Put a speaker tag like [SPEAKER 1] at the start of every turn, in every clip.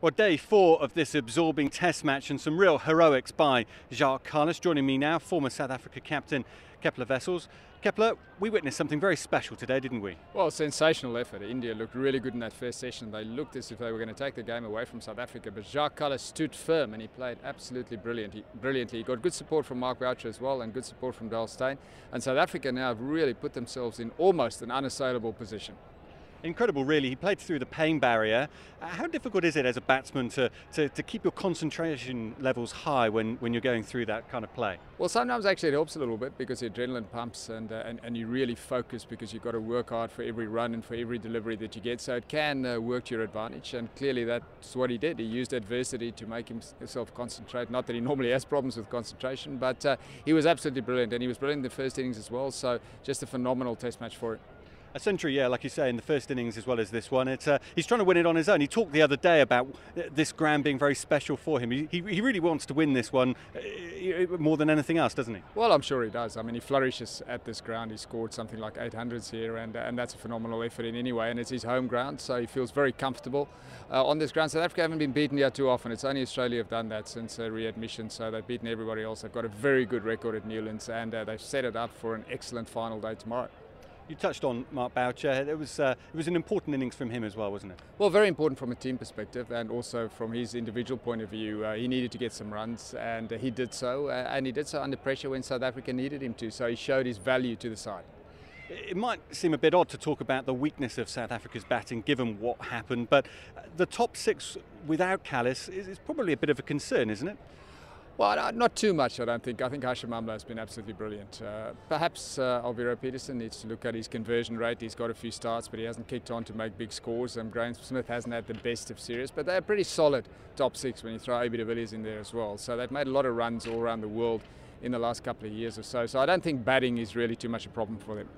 [SPEAKER 1] Well, day 4 of this absorbing test match and some real heroics by Jacques Kallis. Joining me now, former South Africa captain Kepler Wessels. Kepler, we witnessed something very special today, didn't we?
[SPEAKER 2] Well, sensational effort. India looked really good in that first session. They looked as if they were going to take the game away from South Africa, but Jacques Kallis stood firm and he played absolutely brilliantly. He got good support from Mark Boucher as well and good support from Dale Steyn. And South Africa now have really put themselves in almost an unassailable position.
[SPEAKER 1] Incredible, really. He played through the pain barrier. How difficult is it as a batsman to keep your concentration levels high when you're going through that kind of play?
[SPEAKER 2] Well, sometimes actually it helps a little bit because the adrenaline pumps and you really focus because you've got to work hard for every run and for every delivery that you get. So it can work to your advantage, and clearly that's what he did. He used adversity to make himself concentrate. Not that he normally has problems with concentration, but he was absolutely brilliant, and he was brilliant in the first innings as well. So just a phenomenal test match for him.
[SPEAKER 1] A century, yeah, like you say, in the first innings as well as this one. He's trying to win it on his own. He talked the other day about this ground being very special for him. He really wants to win this one more than anything else, doesn't he?
[SPEAKER 2] Well, I'm sure he does. I mean, he flourishes at this ground. He scored something like 800s here, and that's a phenomenal effort in any way. And it's his home ground, so he feels very comfortable on this ground. South Africa haven't been beaten here too often. It's only Australia have done that since readmission, so they've beaten everybody else. They've got a very good record at Newlands, and they've set it up for an excellent final day tomorrow.
[SPEAKER 1] You touched on Mark Boucher. It was an important innings from him as well, wasn't it?
[SPEAKER 2] Well, very important from a team perspective and also from his individual point of view. He needed to get some runs, and he did so, and he did so under pressure when South Africa needed him to, so he showed his value to the side.
[SPEAKER 1] It might seem a bit odd to talk about the weakness of South Africa's batting given what happened, but the top 6 without Kallis is probably a bit of a concern, isn't it?
[SPEAKER 2] Well, not too much, I don't think. I think Hashim Amla has been absolutely brilliant. Perhaps Alvaro Peterson needs to look at his conversion rate. He's got a few starts, but he hasn't kicked on to make big scores. Graham Smith hasn't had the best of series, but they're pretty solid top 6 when you throw AB de Villiers in there as well. So they've made a lot of runs all around the world in the last couple of years or so. So I don't think batting is really too much a problem for them.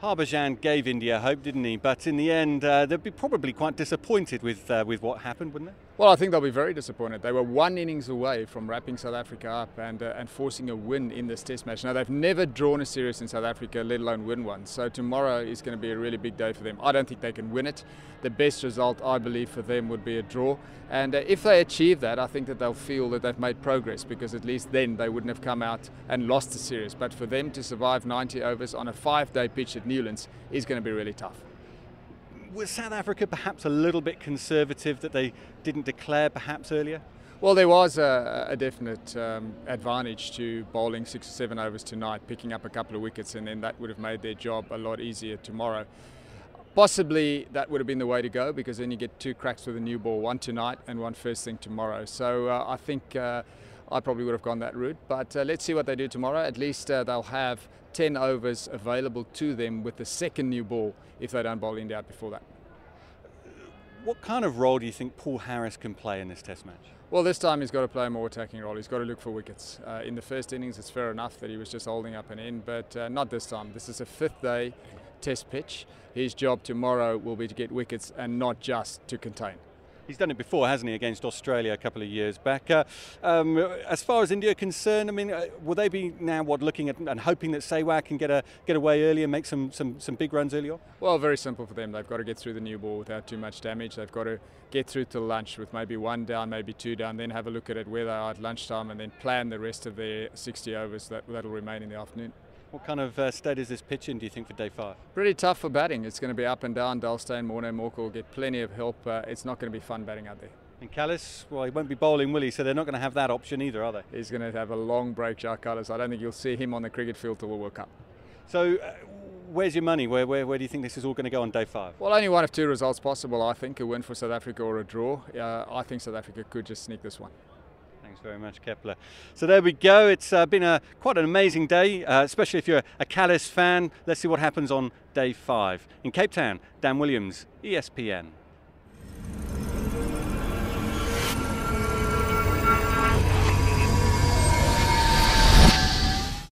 [SPEAKER 1] Harbhajan gave India hope, didn't he? But in the end, they'd be probably quite disappointed with what happened, wouldn't they?
[SPEAKER 2] Well, I think they'll be very disappointed. They were 1 innings away from wrapping South Africa up and forcing a win in this test match. Now, they've never drawn a series in South Africa, let alone win one. So tomorrow is going to be a really big day for them. I don't think they can win it. The best result, I believe, for them would be a draw. And if they achieve that, I think that they'll feel that they've made progress, because at least then they wouldn't have come out and lost the series. But for them to survive 90 overs on a 5-day pitch at Newlands is going to be really tough.
[SPEAKER 1] Was South Africa perhaps a little bit conservative that they didn't declare perhaps earlier?
[SPEAKER 2] Well, there was a definite advantage to bowling 6 or 7 overs tonight, picking up a couple of wickets, and then that would have made their job a lot easier tomorrow. Possibly that would have been the way to go, because then you get 2 cracks with a new ball, one tonight and one first thing tomorrow. So I think I probably would have gone that route, but let's see what they do tomorrow. At least they'll have 10 overs available to them with the second new ball if they don't bowl India out before that.
[SPEAKER 1] What kind of role do you think Paul Harris can play in this test match?
[SPEAKER 2] Well, this time he's got to play a more attacking role. He's got to look for wickets. In the first innings, it's fair enough that he was just holding up an end, but not this time. This is a 5th day test pitch. His job tomorrow will be to get wickets and not just to contain.
[SPEAKER 1] He's done it before, hasn't he, against Australia a couple of years back. As far as India are concerned, I mean, will they be now looking at and hoping that Sehwag can get away early and make some big runs early on?
[SPEAKER 2] Well, very simple for them. They've got to get through the new ball without too much damage. They've got to get through to lunch with maybe 1 down, maybe 2 down, then have a look at it where they are at lunchtime, and then plan the rest of their 60 overs that'll remain in the afternoon.
[SPEAKER 1] What kind of state is this pitch in, do you think, for day 5?
[SPEAKER 2] Pretty tough for batting. It's going to be up and down. Dale Steyn, Morne Morkel will get plenty of help. It's not going to be fun batting out there.
[SPEAKER 1] And Kallis, well, he won't be bowling, will he? So they're not going to have that option either, are they?
[SPEAKER 2] He's going to have a long break, Jacques Kallis. I don't think you'll see him on the cricket field till the World Cup.
[SPEAKER 1] So where's your money? Where do you think this is all going to go on day 5?
[SPEAKER 2] Well, only one of 2 results possible, I think. A win for South Africa or a draw. I think South Africa could just sneak this one.
[SPEAKER 1] Thanks very much, Kepler. So there we go. It's been quite an amazing day, especially if you're a Kallis fan. Let's see what happens on day 5. In Cape Town, Dan Williams, ESPN.